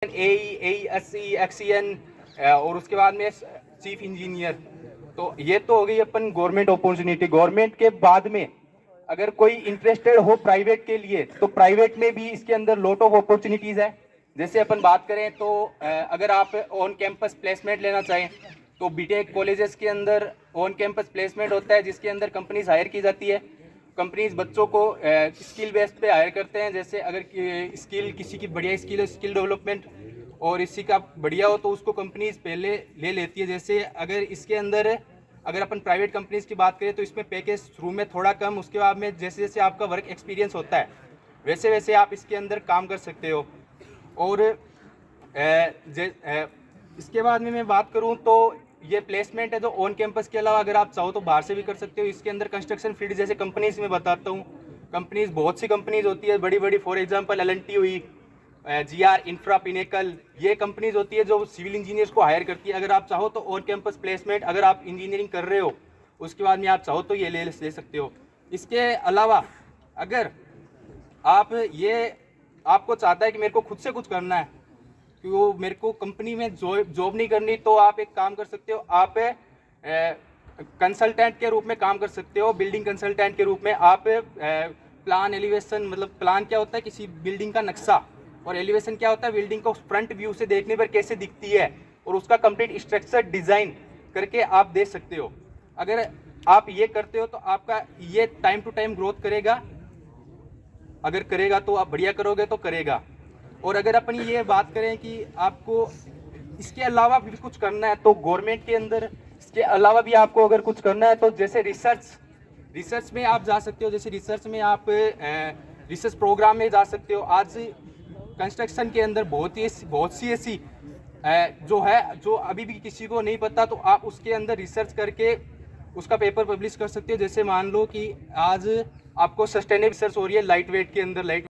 XEN और उसके बाद में चीफ इंजीनियर। तो ये तो हो गई अपन गवर्नमेंट अपॉर्चुनिटी। गवर्नमेंट के बाद में अगर कोई इंटरेस्टेड हो प्राइवेट के लिए, तो प्राइवेट में भी इसके अंदर लॉट ऑफ अपॉर्चुनिटीज है। जैसे अपन बात करें तो अगर आप ऑन कैंपस प्लेसमेंट लेना चाहें तो बीटेक कॉलेजेस के अंदर ऑन कैंपस प्लेसमेंट होता है, जिसके अंदर कंपनीज हायर की जाती है। कंपनीज बच्चों को स्किल बेस्ड पे हायर करते हैं। जैसे अगर स्किल किसी की बढ़िया स्किल है, स्किल डेवलपमेंट, और इसी का बढ़िया हो तो उसको कंपनीज पहले ले लेती है। जैसे अगर इसके अंदर अगर अपन प्राइवेट कंपनीज की बात करें तो इसमें पैकेज शुरू में थोड़ा कम, उसके बाद में जैसे जैसे आपका वर्क एक्सपीरियंस होता है वैसे वैसे आप इसके अंदर काम कर सकते हो। और इसके बाद में मैं बात करूं तो ये प्लेसमेंट है जो ऑन कैंपस के अलावा अगर आप चाहो तो बाहर से भी कर सकते हो। इसके अंदर कंस्ट्रक्शन फील्ड जैसे कंपनीज में बताता हूँ। कंपनीज बहुत सी कंपनीज होती है बड़ी बड़ी, फॉर एग्जांपल एल&टी हुई, जीआर इंफ्रा, पिनेकल, ये कंपनीज होती है जो सिविल इंजीनियर्स को हायर करती है। अगर आप चाहो तो ऑन कैंपस प्लेसमेंट, अगर आप इंजीनियरिंग कर रहे हो उसके बाद में आप चाहो तो ये ले सकते हो। इसके अलावा अगर आप ये आपको चाहता है कि मेरे को खुद से कुछ करना है कि वो मेरे को कंपनी में जॉब नहीं करनी, तो आप एक काम कर सकते हो, आप कंसल्टेंट के रूप में काम कर सकते हो। बिल्डिंग कंसल्टेंट के रूप में आप प्लान एलिवेशन, मतलब प्लान क्या होता है किसी बिल्डिंग का नक्शा, और एलिवेशन क्या होता है बिल्डिंग को फ्रंट व्यू से देखने पर कैसे दिखती है, और उसका कंप्लीट स्ट्रक्चर डिजाइन करके आप दे सकते हो। अगर आप ये करते हो तो आपका ये टाइम टू टाइम ग्रोथ करेगा। अगर करेगा तो आप बढ़िया करोगे तो करेगा। और अगर अपन ये बात करें कि आपको इसके अलावा भी कुछ करना है तो गवर्नमेंट के अंदर इसके अलावा भी आपको अगर कुछ करना है तो जैसे रिसर्च में आप जा सकते हो। जैसे रिसर्च में आप रिसर्च प्रोग्राम में जा सकते हो। आज कंस्ट्रक्शन के अंदर बहुत सी ऐसी जो अभी भी किसी को नहीं पता, तो आप उसके अंदर रिसर्च करके उसका पेपर पब्लिश कर सकते हो। जैसे मान लो कि आज आपको सस्टेनेबल रिसर्च हो रही है लाइट वेट के अंदर, लाइट